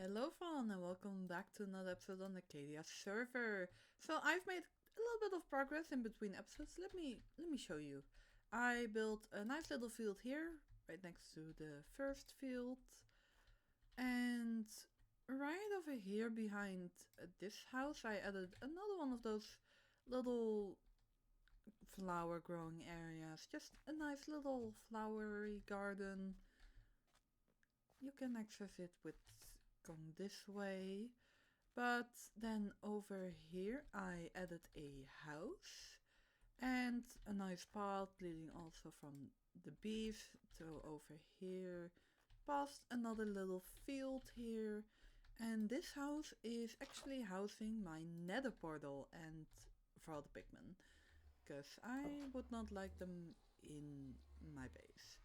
Hello everyone and welcome back to another episode on the Arcadia server. So I've made a little bit of progress in between episodes. Let me show you. I built a nice little field here, right next to the first field. And right over here behind this house I added another one of those little flower growing areas. Just a nice little flowery garden. You can access it with going this way. But then over here I added a house and a nice path leading also from the beef to over here, past another little field here. And this house is actually housing my nether portal and for all the pigmen, because I would not like them in my base.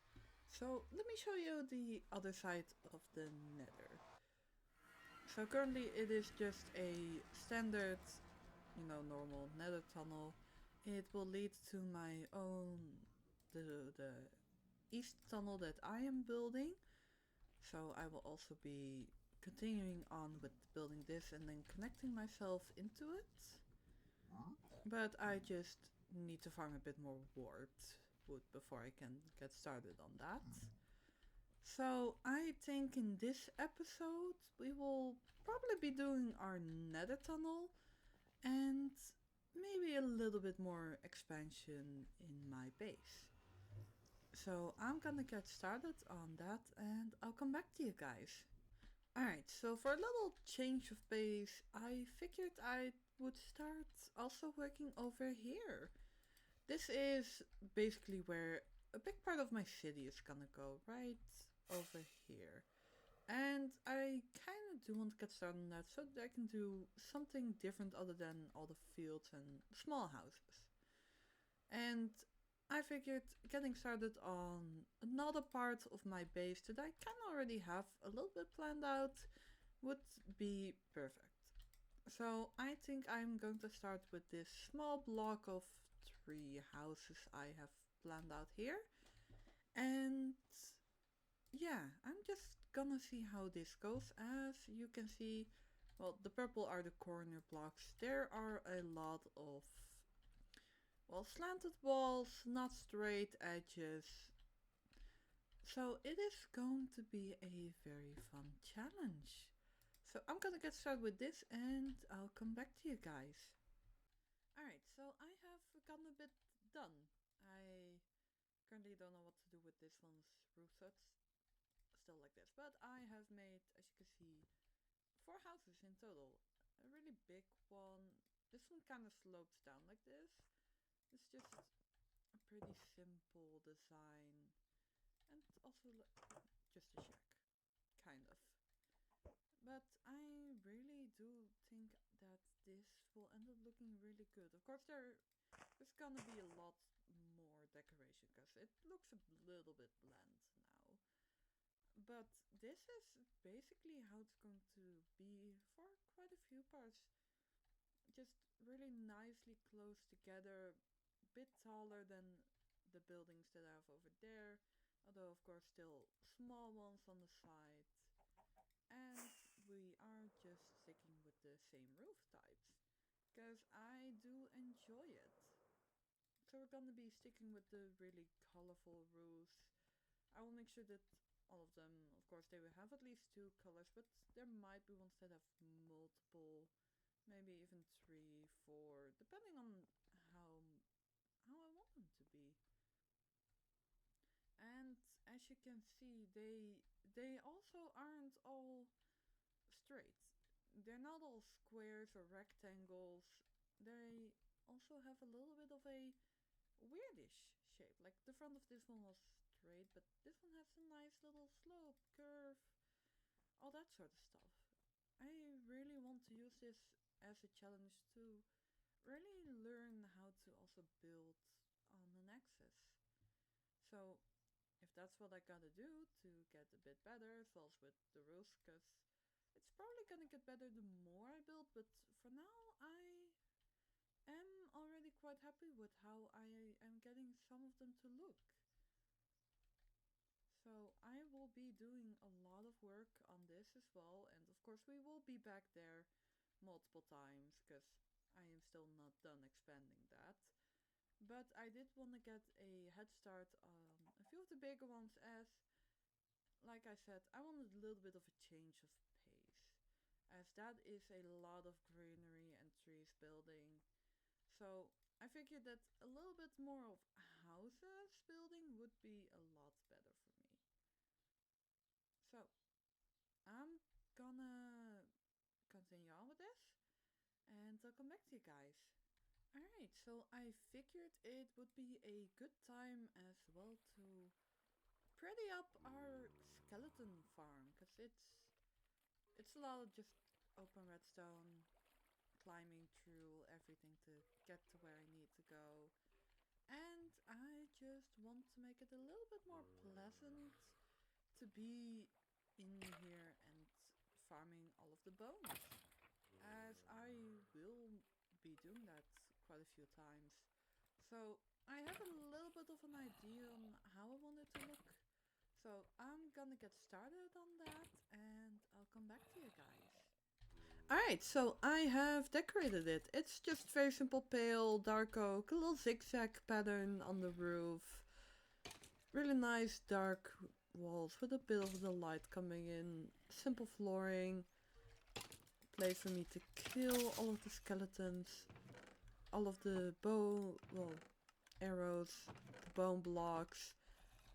So let me show you the other side of the nether. So currently it is just a standard, normal nether tunnel. It will lead to my own, the east tunnel that I am building. So I will also be continuing on with building this and then connecting myself into it. But I just need to farm a bit more warped wood before I can get started on that. So I think in this episode we will probably be doing our nether tunnel and maybe a little bit more expansion in my base. So I'm gonna get started on that and I'll come back to you guys. Alright, so for a little change of pace, I figured I would start also working over here. This is basically where a big part of my city is gonna go, right over here. And I kind of do want to get started on that so that I can do something different other than all the fields and small houses. And I figured getting started on another part of my base that I kind of already have a little bit planned out would be perfect. So I think I'm going to start with this small block of 3 houses I have planned out here. And yeah, I'm just gonna see how this goes. As you can see, well, the purple are the corner blocks. There are a lot of, well, slanted walls, not straight edges. So it is going to be a very fun challenge. So I'm gonna get started with this and I'll come back to you guys. Alright, so I have gotten a bit done. I currently don't know what to do with this one's roof, so it's still like this. But I have made, as you can see, 4 houses in total. A really big one. This one kind of slopes down like this. It's just a pretty simple design. And also just a shack. Kind of. But I really do think that this will end up looking really good. Of course, there's gonna be a lot more decoration because it looks a little bit bland now. But this is basically how it's going to be for quite a few parts. Just really nicely close together, a bit taller than the buildings that I have over there. Although of course still small ones on the side. And we are just sticking with the same roof types. Because I do enjoy it. So we're gonna be sticking with the really colorful roofs. I will make sure that all of them, of course, they will have at least 2 colors, but there might be ones that have multiple, maybe even 3, 4, depending on how how I want them to be. And as you can see, they also aren't all straight. They're not all squares or rectangles. They also have a little bit of a weirdish shape. Like the front of this one was straight, but this one has a nice little slope, curve, all that sort of stuff. I really want to use this as a challenge to really learn how to also build on an axis. So if that's what I gotta do to get a bit better, as well as with the roofs, because it's probably gonna get better the more I build, but for now I am already quite happy with how I am getting some of them to look. So I will be doing a lot of work on this as well, and of course, we will be back there multiple times because I am still not done expanding that. But I did want to get a head start on a few of the bigger ones as, like I said, I wanted a little bit of a change of pace. As that is a lot of greenery and trees building. So I figured that a little bit more of houses building would be a lot better for me. So I'm gonna continue on with this and I'll come back to you guys. Alright, so I figured it would be a good time as well to pretty up our skeleton farm because it's a lot of just open redstone, climbing through everything to get to where I need to go. And I just want to make it a little bit more pleasant to be in here and farming all of the bones, as I will be doing that quite a few times. So I have a little bit of an idea on how I want it to look. So I'm gonna get started on that and I'll come back to you guys. Alright, so I have decorated it. It's just very simple pale, dark oak, a little zigzag pattern on the roof. Really nice dark walls with a bit of the light coming in. Simple flooring. Place for me to kill all of the skeletons. All of the arrows, the bone blocks.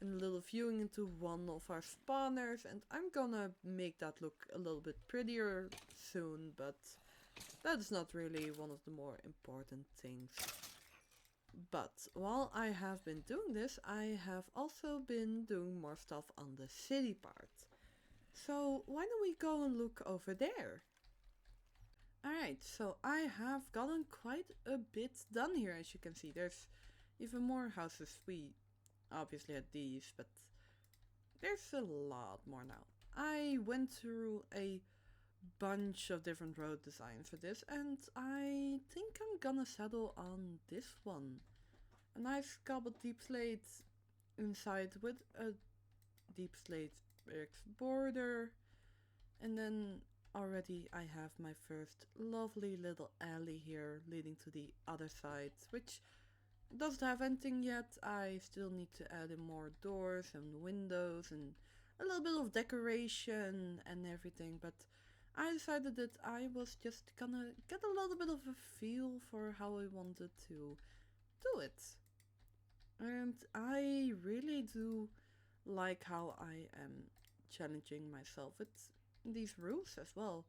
And a little viewing into one of our spawners, and I'm gonna make that look a little bit prettier soon, but that is not really one of the more important things. But while I have been doing this, I have also been doing more stuff on the city part. So why don't we go and look over there? Alright, so I have gotten quite a bit done here, as you can see. There's even more houses. We obviously had these, but there's a lot more now. I went through a bunch of different road designs for this, and I think I'm gonna settle on this one. A nice cobbled deep slate inside with a deep slate bricks border, and then already I have my first lovely little alley here leading to the other side, which doesn't have anything yet. I still need to add in more doors and windows and a little bit of decoration and everything, but I decided that I was just gonna get a little bit of a feel for how I wanted to do it. And I really do like how I am challenging myself with these roofs as well.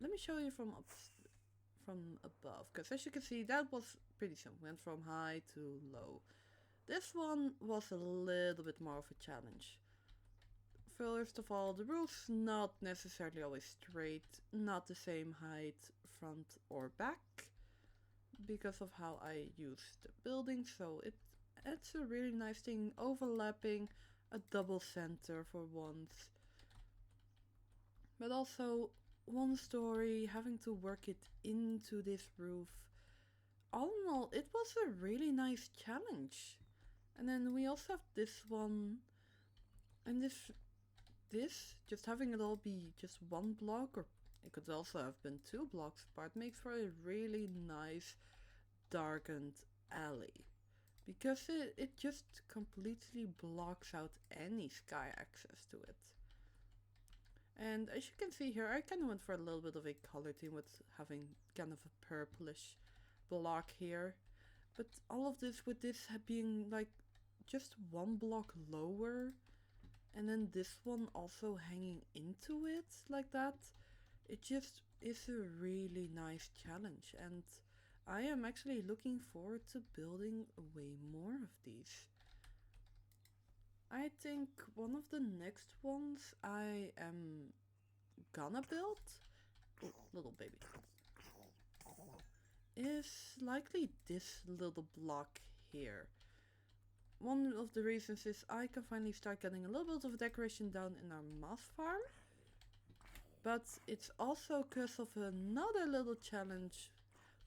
Let me show you from above, because as you can see, that was pretty simple. Went from high to low. This one was a little bit more of a challenge. First of all, the roof's not necessarily always straight, not the same height front or back, because of how I use the building, so it's a really nice thing, overlapping a double center for once. But also, one story, having to work it into this roof. All in all, it was a really nice challenge. And then we also have this one, and this, just having it all be just one block, or it could also have been 2 blocks apart, makes for a really nice darkened alley. Because it just completely blocks out any sky access to it. And as you can see here, I kind of went for a little bit of a color theme with having kind of a purplish block here. But all of this with this being like just 1 block lower, and then this one also hanging into it like that. It just is a really nice challenge, and I am actually looking forward to building way more of these. I think one of the next ones I am gonna build, oh, little baby, is likely this little block here. One of the reasons is I can finally start getting a little bit of decoration down in our moss farm. But it's also because of another little challenge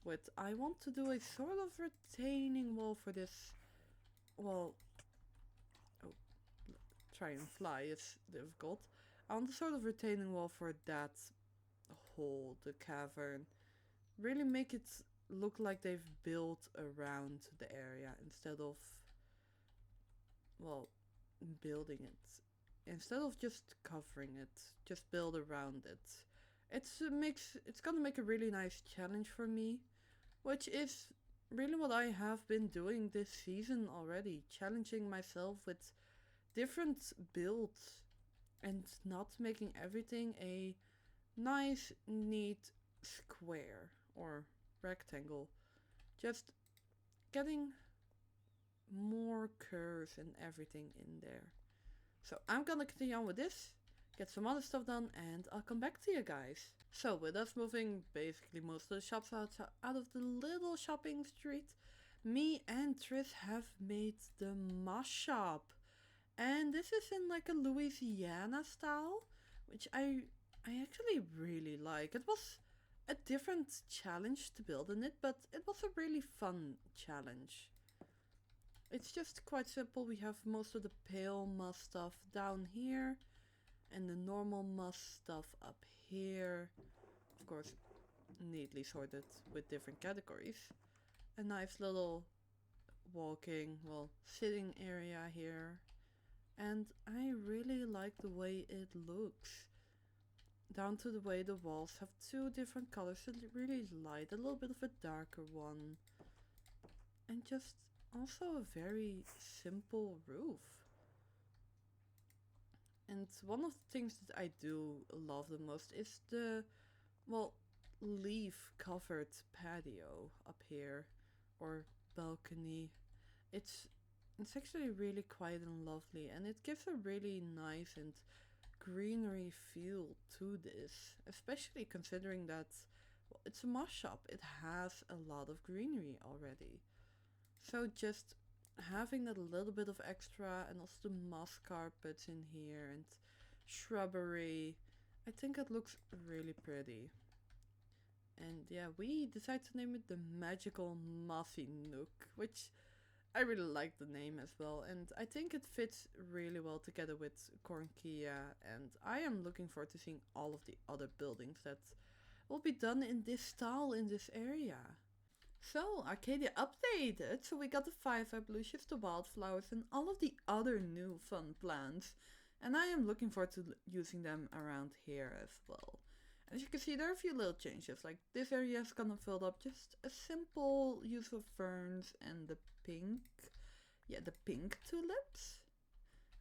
with I want to do a sort of retaining wall for this. Well, oh, try and fly is difficult. I want a sort of retaining wall for that hole, the cavern. Really make it look like they've built around the area instead of, well, building it. Instead of just covering it, just build around it. It's gonna make a really nice challenge for me, which is really what I have been doing this season already, challenging myself with different builds and not making everything a nice, neat square or rectangle. Just getting more curves and everything in there. So I'm gonna continue on with this, get some other stuff done, and I'll come back to you guys. So with us moving basically most of the shops out of the little shopping street, me and Tris have made the Moss Shop. And this is in like a Louisiana style, which I actually really like. It was a different challenge to build in it, but it was a really fun challenge. It's just quite simple. We have most of the pale moss stuff down here and the normal moss stuff up here. Of course, neatly sorted with different categories. A nice little walking, well, sitting area here. And I really like the way it looks. Down to the way the walls have two different colors, a really light, a little bit of a darker one. And just also a very simple roof. And one of the things that I do love the most is the, well, leaf covered patio up here, or balcony. It's it's actually really quiet and lovely, and it gives a really nice and greenery feel to this, especially considering that, well, it's a moss shop. It has a lot of greenery already. So just having that little bit of extra, and also the moss carpets in here and shrubbery, I think it looks really pretty. And yeah, we decided to name it the Magical Mossy Nook, which I really like the name as well, and I think it fits really well together with Cornkia, and I am looking forward to seeing all of the other buildings that will be done in this style in this area. So, Arcadia updated, so we got the firefly blue shifts, the wildflowers, and all of the other new fun plants, and I am looking forward to using them around here as well. As you can see, there are a few little changes, like this area is gonna fill up just a simple use of ferns and the pink, yeah, the pink tulips.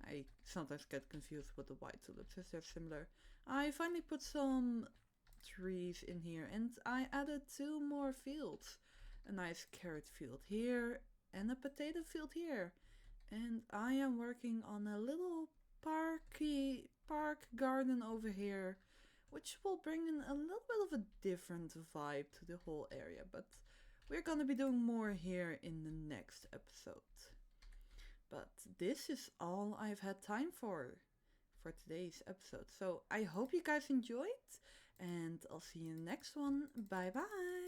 I sometimes get confused with the white tulips as they're similar. I finally put some trees in here and I added two more fields. A nice carrot field here and a potato field here. And I am working on a little park garden over here, which will bring in a little bit of a different vibe to the whole area, but we're gonna be doing more here in the next episode. But this is all I've had time for today's episode. So I hope you guys enjoyed, and I'll see you in the next one. Bye bye!